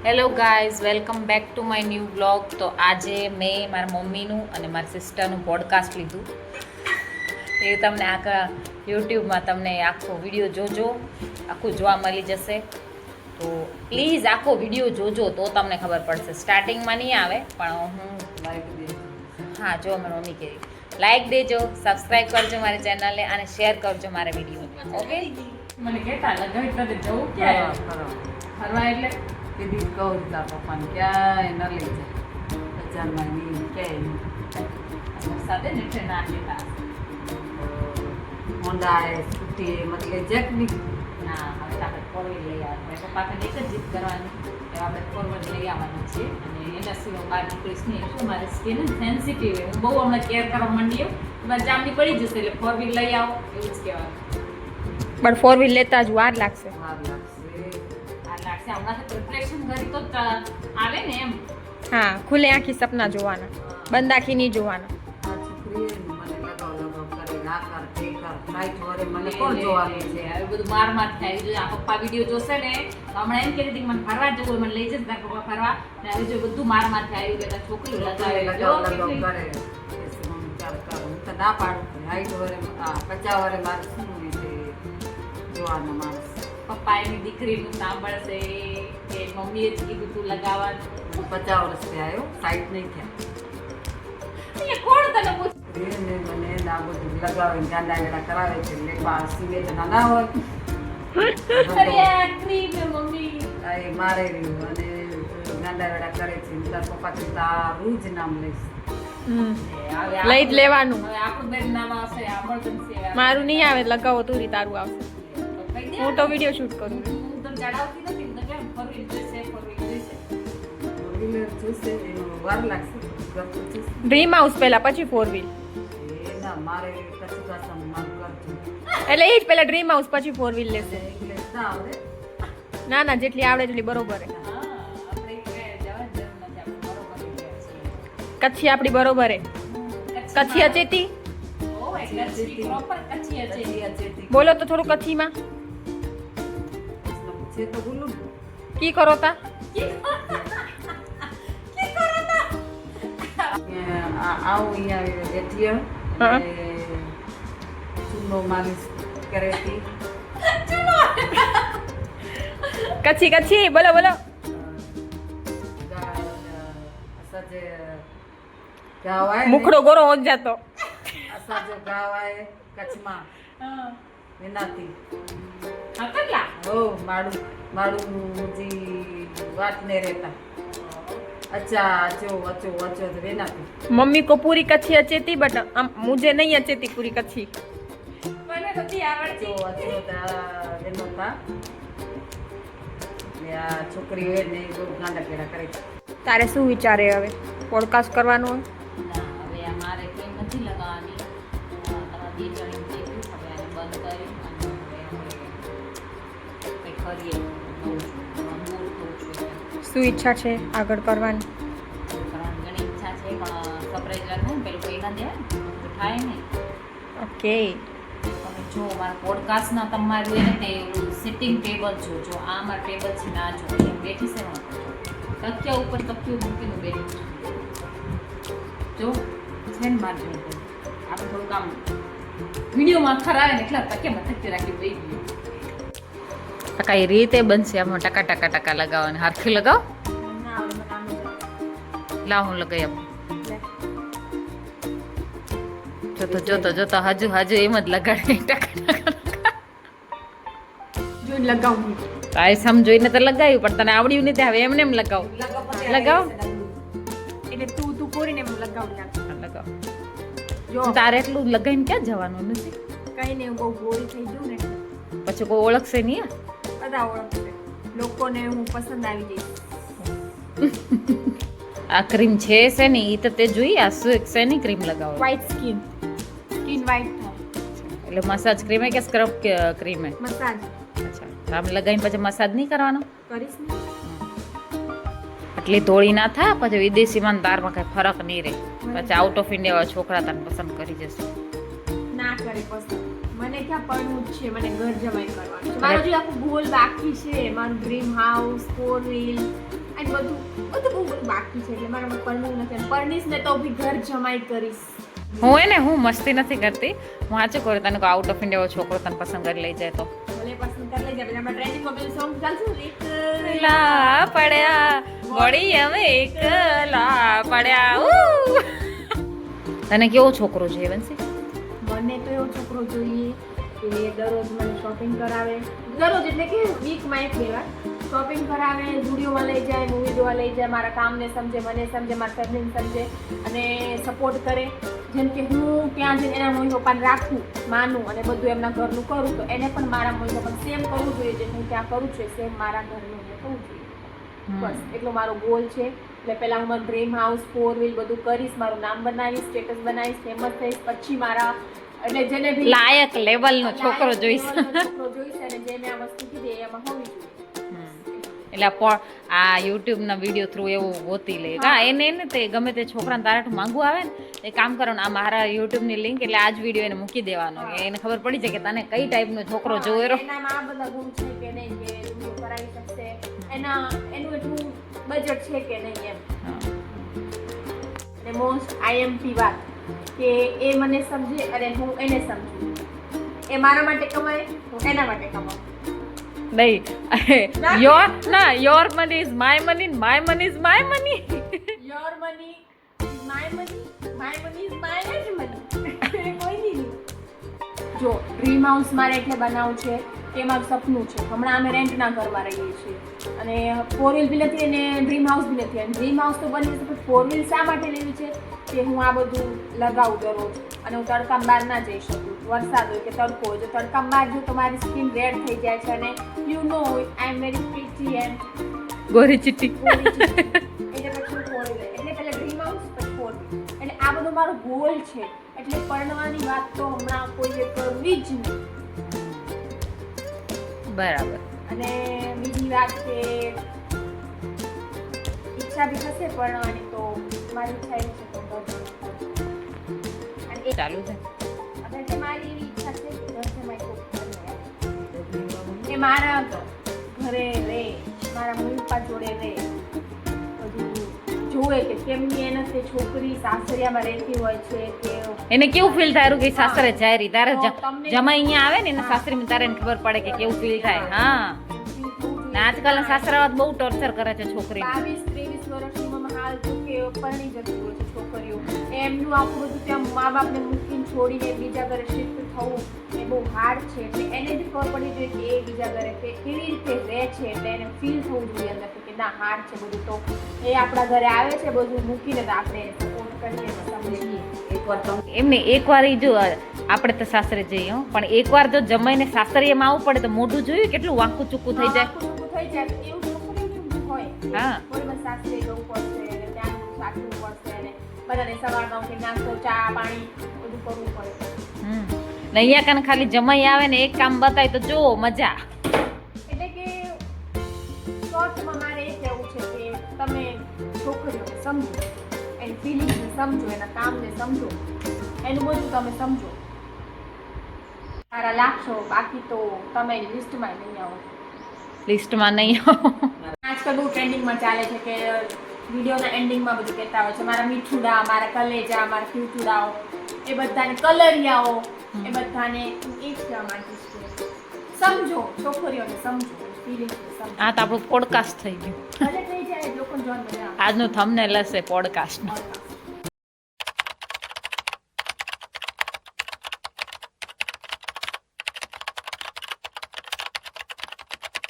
Hello guys, welcome back to my new blog. તો આજે મેં મારા મમ્મીનું અને મારા સિસ્ટરનું પોડકાસ્ટ લીધું. એ તમને આખા યુટ્યુબમાં તમને આખો વિડીયો જોજો, આખું જોવા મળી જશે. તો પ્લીઝ આખો વિડીયો જોજો તો તમને ખબર પડશે. સ્ટાર્ટિંગમાં નહીં આવે પણ હું હા જો મારી મમ્મી કહી લાઈક દેજો, સબસ્ક્રાઈબ કરજો મારી ચેનલને અને શેર કરજો મારા વિડીયો. ઓકે, મને કહેતા લગાવી તને જવું ક્યાં ફરવા એટલે કીધી કહું તાર પપ્પાને ક્યાંય ન લઈ જાય બજારમાં નહીં ક્યાંય સાથે ને એટલે ના કહેતા હોન્ડા સ્કૂટી મતલબ જેક બી ના. હવે તો આપણે ફોર વ્હીલ લઈ આવવાનું. પપ્પા એક જ જીત કરવાની કે આપણે ફોર વ્હીલ લઈ આવવાનું છે અને એના સિવાય બહાર નીકળીશ નહીં. શું મારી સ્કિન સેન્સિટિવ હું બહુ હમણાં કેર કરવા માંડી મારે જામની પડી જશે એટલે ફોર વ્હીલ લઈ આવો એવું જ કહેવાનું. પણ ફોર વ્હીલ લેતા જ વાર લાગશે. વાર લાગશે લાગશે હમણાં પ્રિપરેશન કરી તો આવે ને એમ. હા, ખુલ્લે આંખી સપના જોવાના, બંધ આંખી નહીં જોવાના. આ છોકરી મને લગાવ કરે ના કર તે કર લાઈટ વરે મને કોણ જોવાનું છે હવે બધું માર થાય. જો આ પપ્પા વિડીયો જોશે ને તો હમણાં એમ કહેતી હતી મને ફરવા જવું મને લઈ જશે તારા પપ્પા ફરવા ને હવે જો બધું માર થાય આવ્યું કે છોકરી લગાવે લગાવ કરે મમ્મી ચાલ કર હું તો ના પાડું લાઈટ વરે 50 વરે મારે શું છે જોવાના માણસ. પપ્પા એની દીકરીનું સાંભળશે કે મમ્મીએ જ કીધું તું લગાવવાનું. 50 વર્ષથી આવ્યો સાઈટ નહીં થયા કોણ તને પૂછ મને આ બધું લગાવે ગાંડા ગેડા કરાવે છે એટલે બહાર સીવે તો નાના હોય અરે આ ક્રીમ હે મમ્મી. આ એ મારે રહ્યું અને ગાંડા ગેડા કરે છે તાર પપ્પાથી તારું જ નામ લઈશ. લઈ જ લેવાનું. હવે આપણું બેન નામ આવશે એમરજન્સી મારું નહીં આવે, લગાવો તું તારું આવશે. હું તો વિડીયો શૂટ કરું. હું તો ચડાવતી નથી તો કેમ ફરવી જશે વ્હીલર જોશે એનો વાર લાગશે ગમતું જોશે ડ્રીમ હાઉસ પહેલા, પછી ફોર વ્હીલ. એ ના મારે કચ્છ ભાષામાં માગ કરજો એટલે એ જ પહેલા ડ્રીમ હાઉસ પછી ફોર વ્હીલ લેશે. ઇંગ્લિશ ના આવડે ના ના, જેટલી આવડે એટલી બરોબર હે. આપણે જવા જ નથી આપણે બરોબર કચ્છી આપણી બરોબર હે. કચ્છી અચેતી ઓ એટલે પ્રોપર કચ્છી છે. બોલો તો થોડું કચ્છીમાં. છે તો બોલું કી કરો તા? આવું અહીંયા બેઠી ચૂનો માલિશ કરે છે કચ્છી કચ્છી બોલો બોલો. અસાજે ગાવાય મુખડો ગોરો હોત જાતો. અસાજો ગાવાય કચ્છમાં વિનાતી કેટલા ઓ માડું માડું જી વાત ને રહેતા अच्छा अचो अचो अचो तो विनाती मम्मी को पूरी कच्छी अचेती बट मुझे नहीं अचेती पूरी कच्छी. મને નથી આવડતી. अचो अचो ता विनोता या छोकरी હોય ને બહુ ગાંડા કેડા કરે છે. તારે શું વિચારે હવે પોડકાસ્ટ કરવાનો હોય? ના હવે અમારે કંઈ નથી લગાવવાની. તમારા બે જણી થઈ ગયું હવે આને બંધ કરી અને કંઈ કરીએ શું ઈચ્છા છે આગળ કરવાની? ઘણી ઈચ્છા છે પણ સરપ્રાઈઝ ને પેલું કંઈ ના દે તો થાય નહીં. ઓકે. તમે જો મારા પોડકાસ્ટના તમારું એને તે સિટિંગ ટેબલ જો આ મારા ટેબલ છે ના જો એ બેઠી છે તકિયા ઉપર તકિયું મૂકીને બેઠી જો છે ને મારે જોવું આપણે થોડુંક આમ વિડીયોમાં ખરાવે ને એટલા તકિયામાં તકિયું રાખી બેસી ગયું. કઈ રીતે બનશે આમાં ટકા ટકા ટકા લગાવવાની હાથથી લગાવ લાવ હું લગાવી આપું. જોતો જોતો જોતો હજુ હજુ એમ જ લગાડે ટકા ટકા જોઈને લગાવું. તારે સમજોઈને તો લગાવ્યું પણ તને આવડ્યું નથી હવે એમને એમ લગાવ લગાવ એટલે તું પૂરીને લગાવું લગાવ. જો તારે એટલું લગાવીને ક્યાં જવાનું નથી કઈ ને બહુ ગોળી થઈ ગયું ને પછી કોઈ ઓળખશે નહીં. બધા ઓળખશે, લોકોને હું પસંદ આવી જઈશ. આ ક્રીમ છે શેની એ તો તે જોઈ આ શેની ક્રીમ લગાવો વ્હાઈટ સ્કિન વ્હાઈટ થાય એટલે મસાજ ક્રીમ કે સ્ક્રબ ક્રીમ હે મસાજ અચ્છા આમ લગાવીને પછી મસાજ નહીં કરવાનો કરીશ ને. એટલી ધોળી ના થાય પછી વિદેશીમાં ને તારમાં કઈ ફરક નહીં રહે પછી આઉટ ઓફ ઇન્ડિયા વાળા છોકરા તને પસંદ કરી જશે. ના કરે પસંદ મને ક્યાં પડવું જ છે, મને ઘર જમાઈ કરવાનું છે. મારો જે આખું ગોલ બાકી છે, મારું ડ્રીમ હાઉસ, 4 વ્હીલ અને બધું બહુ બાકી છે. એટલે મારે પડવું નથી. પરણીશ ને તો બી ઘર જમાઈ કરીશ. હું મસ્તી નથી કરતી. હું સાચું કરું તને આઉટ ઓફ ઇન્ડિયા છોકરો તને પસંદ કરી લઈ જાય તો ભલે પસંદ કરી લેજે. આપણે ટ્રેન્ડિંગમાં પેલું સોંગ ચાલશે ને, એકલા પડ્યા વળી અમે એકલા પડ્યા. તને કેવો છોકરો છે વંશી? મને તો એવો છોકરો જોઈએ કે દરરોજ મને શોપિંગ કરાવે. દરરોજ એટલે કે વીકમાં એક બે વાર શોપિંગ કરાવે, સ્ટુડિયોમાં લઈ જાય, મૂવી જોવા લઈ જાય, મારા કામને સમજે, મને સમજે, મારા ફેમિલીને સમજે અને સપોર્ટ કરે. જેમ કે હું ત્યાં જઈને એના મમ્મી પપ્પાને રાખું, માનું અને બધું એમના ઘરનું કરું, તો એને પણ મારા મમ્મી પપ્પાને સેમ કરવું જોઈએ. જે હું ત્યાં કરું છું સેમ મારા ઘરનું કરવું જોઈએ. બસ એટલો મારો ગોલ છે. એટલે પહેલા હું મારું ડ્રીમ હાઉસ, 4 વ્હીલ બધું કરીશ, મારું નામ બનાવીશ, સ્ટેટસ બનાવીશ, ફેમસ થઈશ, પછી મારા એટલે જેને બી લાયક લેવલનો છોકરો જોઈશ. છોકરો જોઈશ અને જે મેં આ વસ્તુ કીધી એમાં હોવી જોઈએ. એટલે આ યુટ્યુબના વિડીયો થ્રુ એવું ગોતી લે. હા એને તે ગમે તે છોકરાને તારાઠું માંગવું આવે ને એ કામ કરવાનું, આ મારા યુટ્યુબની લિંક એટલે આ જ વિડીયો એને મૂકી દેવાનો. એને ખબર પડી જાય કે તને કઈ ટાઈપનો છોકરો જોયો. એનામાં આ બધા ગુણ છે કે નહીં, કે વિડીયો કરાવી શકશે, એનું એટલું બજેટ છે કે નહીં એમ. અને મોસ્ટ આઈએમપી વાત કે એ મને સમજે અને હું એને સમજું. એ મારા માટે કમાય, હું એના માટે કમાઉં. નહીં, your money is my money, my money is my money. Your money is my money, my money is my જ મની. કોઈ નહીં. જો ડ્રીમ હાઉસ મારે એટલે બનાવવું છે કે મારું સપનું છે. હમણાં અમે રેન્ટના ઘરમાં રહીએ છીએ અને 4 વ્હીલ બી નથી અને ડ્રીમ હાઉસ બી નથી. અને ડ્રીમ હાઉસ તો બની શકે, 4 વ્હીલ શા માટે લેવી છે કે હું આ બધું લગાવું દરરોજ અને હું તડકામાં બહાર ના જઈ શકું. વરસાદ હોય કે તડકો હોય, જો તડકામાં બહાર જો તો મારી સ્કિન રેડ થઈ જાય છે અને you know I am very pretty and ગોરી ચિટ્ટી. એટલે પછી 4 વ્હીલ એટલે પહેલા ડ્રીમ હાઉસ પછી 4 વ્હીલ. એટલે આ બધું મારો ગોલ છે. એટલે પરણવાની વાત તો હમણાં કોઈએ કરવી જ નહીં. બરાબર. અને બીજી વાત કે ઈચ્છા બી થશે પરણવાની, તો મારી ઈચ્છા એવી છે તો અને ચાલુ છે એટલે મારી એવી ઈચ્છા છે કે ઘર જમાઈ કોક કે મારા ઘરે રહે, મારા મમ્મી પપ્પા જોડે રહે, બધું જોવે કે કેમની એને તે છોકરી સાસરિયામાં રહેતી હોય છે કે એને કેવું ફીલ થાય કે સાસરે જાય રહી તારે તો તમને જમાઈ અહીંયા આવે ને એને સાસરીમાં તારે એને ખબર પડે કે કેવું ફીલ થાય. હા ને આજકાલના સાસરાવાદ બહુ ટોર્ચર કરે છે છોકરી. 22-23 વર્ષની ઉંમરમાં હાલ તો કે પરણી જતી હોય છે છોકરીઓ. એમનું આખું બધું ત્યાં મા બાપને મૂકીને છોડીને બીજા ઘરે શિફ્ટ થવું એ બહુ હાર્ડ છે. એટલે એને બી ખબર પડી જોઈએ કે એ બીજા ઘરે કેવી રીતે રહે છે. એટલે એને ફીલ થવું જોઈએ અંદરથી કે ના હાર્ડ છે બધું, તો એ આપણા ઘરે આવે છે બધું મૂકીને તો આપણે એને સપોર્ટ કરીએ, સમજીએ. એકવાર તમે એમને એકવાર ઈ જો આપણે તો સાસરે જઈએ હો, પણ એકવાર જો જમાઈને સાસરીમાં આવવું પડે તો મોઢું જોયું કેટલું વાંકું ચૂકું થઈ જાય. આખું ઊભું થઈ જાય એવું છોકરીઓ હોય. હા કોઈ બસ સાસરે જવું પડશે અને ત્યાં સાચવું પડશે અને બધાને સવારમાં ઉઠી નાસ્તો, ચા, પાણી બધું કરવું પડે. ને અહીંયા કાને ખાલી જમાઈ આવે ને એક કામ બતાય તો જો મજા. એટલે કે શોર્ટમાં મારે એ કહેવું છે કે તમે છોકરીઓને સમજો, એની ફિલિંગ્સને સમજો, એના કામને સમજો, એનું બધું તમે સમજો. સારા લાગશો, બાકી તો તમે લિસ્ટમાં નહીં આવો. લિસ્ટમાં નહીં આવો. આજકાલ બહુ ટ્રેન્ડિંગમાં ચાલે છે કે વિડીયોના એન્ડિંગમાં બધું કહેતા હોય છે મારા મીઠુડા, મારા કલેજા, મારા ક્યુટુડાઓ, એ બધાને કલરિયાઓ, એ બધાને હું એ જ કહેવા માંગીશ કે સમજો, છોકરીઓને સમજો, ફિલિંગ્સને સમજો. આ તો આપણું પોડકાસ્ટ થઈ ગયું. ભલે થઈ જાય લોકોને જોઈને મજા આવે. આજનું થંબનેલ હશે પોડકાસ્ટનું.